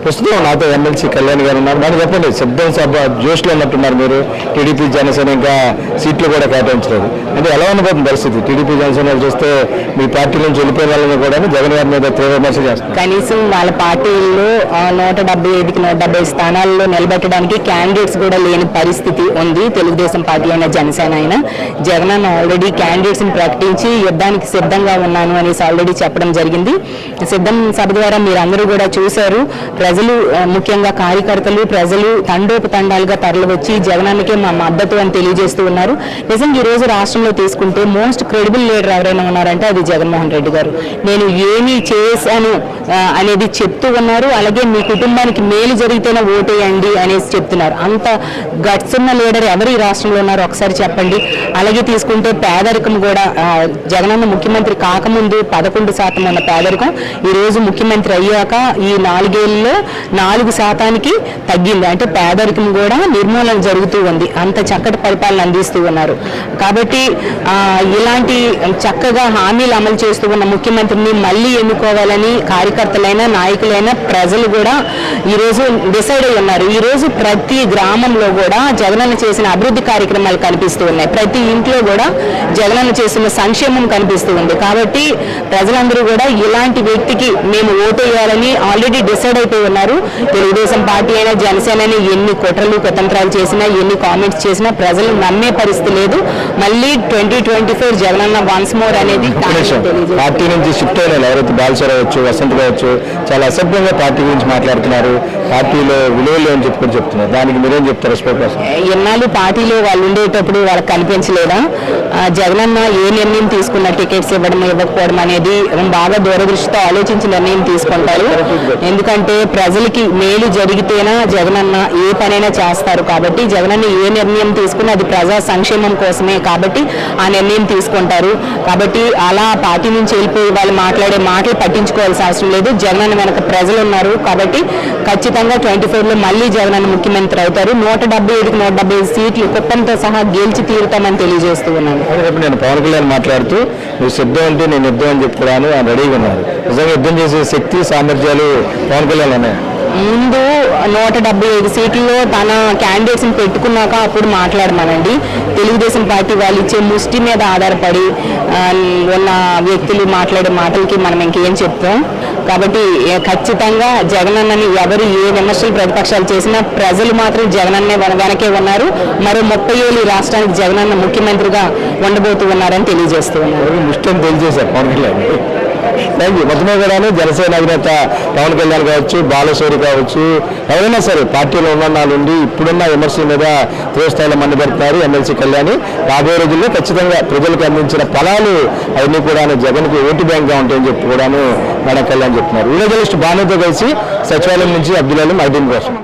ప్రస్తుతం నాతో ఎమ్మెల్సీ కళ్యాణ్ గారు ఉన్నారు. మరి చెప్పండి, శబ్దం సభ జోష్లో ఉన్నట్టున్నారు మీరు. టీడీపీ జనసేన ఇంకా సీట్లు కూడా కేటాయించలేదు అంటే ఎలా ఉండబోతుంది పరిస్థితి? టీడీపీ జనసేన చూస్తే మీ పార్టీ నుంచి వెళ్ళిపోయిన వాళ్ళని కూడా జగన్ గారి మీద తీవ్ర విమర్శ చేస్తారు. కనీసం వాళ్ళ పార్టీల్లో 175కి 170 స్థానాల్లో నిలబెట్టడానికి క్యాండిడేట్స్ కూడా లేని పరిస్థితి ఉంది. తెలుగుదేశం పార్టీ అయినా జనసేన అయినా జగన్ అన్న ఆల్రెడీ క్యాండిడేట్స్ ని ప్రకటించి యుద్ధానికి సిద్ధంగా ఉన్నాను అనేసి ఆల్రెడీ చెప్పడం జరిగింది. సిద్ధం సభ ద్వారా మీరు అందరూ కూడా చూశారు. ప్రజలు ముఖ్యంగా కార్యకర్తలు ప్రజలు తండోపతండాలుగా తరలి వచ్చి జగనానికి మా మద్దతు అని తెలియజేస్తూ ఉన్నారు. నిజంగా ఈ రోజు రాష్ట్రంలో తీసుకుంటే మోస్ట్ క్రెడిబుల్ లీడర్ ఎవరైనా ఉన్నారంటే అది జగన్మోహన్ రెడ్డి గారు. నేను ఏమీ చేశాను అనేది చెప్తూ ఉన్నారు. అలాగే మీ కుటుంబానికి మేలు జరిగితేనే ఓటేయండి అనేసి చెప్తున్నారు. అంత గట్స్ ఉన్న లీడర్ ఎవరు ఈ రాష్ట్రంలో ఉన్నారు ఒకసారి చెప్పండి. అలాగే తీసుకుంటే పేదరికం కూడా జగనన్న ముఖ్యమంత్రి కాకముందు 11% ఉన్న పేదరికం ఈ రోజు ముఖ్యమంత్రి అయ్యాక ఈ 4 ఏళ్లలో 4% తగ్గింది. అంటే పేదరికం కూడా నిర్మూలన జరుగుతూ ఉంది. అంత చక్కటి పరిపాలన అందిస్తూ ఉన్నారు. కాబట్టి ఇలాంటి చక్కగా హామీలు అమలు చేస్తూ ఉన్న ముఖ్యమంత్రిని మళ్ళీ ఎన్నుకోవాలని కార్యకర్తలైనా నాయకులైనా ప్రజలు కూడా ఈరోజు డిసైడ్ అయి ఉన్నారు. ఈరోజు ప్రతి గ్రామంలో కూడా జగనన్న చేసిన అభివృద్ధి కార్యక్రమాలు కనిపిస్తూ ఉన్నాయి. ప్రతి ఇంట్లో కూడా జగనన్న చేసిన సంక్షేమం కనిపిస్తూ ఉంది. కాబట్టి ప్రజలందరూ కూడా ఇలాంటి వ్యక్తికి మేము ఓటేయాలని ఆల్రెడీ డిసైడ్ అయిపోయి ఉన్నారు. తెలుగుదేశం పార్టీ అయినా జనసేన అయినా ఎన్ని కుట్రలు కుతంత్రాలు చేసినా ఎన్ని కామెంట్స్ చేసినా ప్రజలు నమ్మే పరిస్థితి లేదు. మళ్ళీ 2024 జగనన్న వన్స్ మోర్ అనేది పార్టీ నుంచి షిఫ్ట్ అయిన ఎవరైతే బాలసర అవచ్చు వసంత్ కావచ్చు చాలా అసభ్యంగా పార్టీ గురించి మాట్లాడుతున్నారు. పార్టీలో విలువలు అని చెప్తున్నారు. దానికి మీరేం చెప్తారు? ఎన్నాళ్ళు పార్టీలో వాళ్ళు ఉండేటప్పుడు వాళ్ళకి కనిపించలేదా? జగనన్న ఏ నిర్ణయం తీసుకున్న టికెట్స్ ఇవ్వడం ఇవ్వకపోవడం అనేది బాగా దూరదృష్టితో ఆలోచించి నిర్ణయం తీసుకుంటారు. ఎందుకంటే ప్రజలకి మేలు జరిగితేనా జగనన్న ఏ పనైనా చేస్తారు. కాబట్టి జగనన్న ఏ నిర్ణయం తీసుకున్నా అది ప్రజా సంక్షేమం కోసమే కాబట్టి ఆ నిర్ణయం తీసుకుంటారు. కాబట్టి అలా పార్టీ నుంచి వెళ్ళిపోయి వాళ్ళు మాట్లాడే మాటలు పట్టించుకోవాల్సిన అవసరం లేదు. జగనన్న వెనక ప్రజలు ఉన్నారు. కాబట్టి ఖచ్చితంగా 24లో మళ్ళీ జగనన్న ముఖ్యమంత్రి అవుతారు. 175కి 175 సీట్లు కుప్పంతో సహా గెలిచి తీరుతామని తెలియజేస్తూ ఉన్నాను. నేను పవన్ కళ్యాణ్ మాట్లాడుతూ నువ్వు సిద్ధం అంటే నేను యుద్ధం అని చెప్పుకోవడానికి ఆయన రెడీగా ఉన్నారు. నిజంగా యుద్ధం చేసే శక్తి సామర్థ్యాలు పవన్ కళ్యాణ్ ఉన్నాయి. ముందు 175 సీట్లలో తన క్యాండిడేట్స్ని పెట్టుకున్నాక అప్పుడు మాట్లాడమనండి. తెలుగుదేశం పార్టీ వాళ్ళు ఇచ్చే ముష్టి మీద ఆధారపడి ఉన్న వ్యక్తులు మాట్లాడే మాటలకి మనం ఇంకేం చెప్తాం. కాబట్టి ఖచ్చితంగా జగనన్నని ఎవరు ఏ విమర్శలు ప్రతిపక్షాలు చేసినా ప్రజలు మాత్రం జగనన్నే వెనకే ఉన్నారు. మరో 30 ఏళ్ళు ఈ రాష్ట్రానికి జగనన్న ముఖ్యమంత్రిగా ఉండబోతూ ఉన్నారని తెలియజేస్తూ ఉన్నారు. ముష్టం తెలియజేశారు పవన్ కళ్యాణ్. Thank you. మొత్తమే కూడా జనసేన అధినేత పవన్ కళ్యాణ్ కావచ్చు, బాలశౌరి కావచ్చు, ఎవరైనా సరే పార్టీలో ఉన్న నుండి ఇప్పుడున్న విమర్శల మీద తీవ్రస్థాయిలో మండిపెడుతున్నారు ఎమ్మెల్సీ కళ్యాణ్. రాబోయే రోజుల్లో ఖచ్చితంగా ప్రజలకు అందించిన ఫలాలు అవన్నీ కూడా జగన్కి ఓటు బ్యాంక్గా ఉంటాయని చెప్పి కూడాను మేడం కళ్యాణ్ చెప్తున్నారు. వీడియో జర్నలిస్ట్ బాణతో కలిసి సచివాలయం నుంచి అబ్దుల్ అలీం 5 కోసం.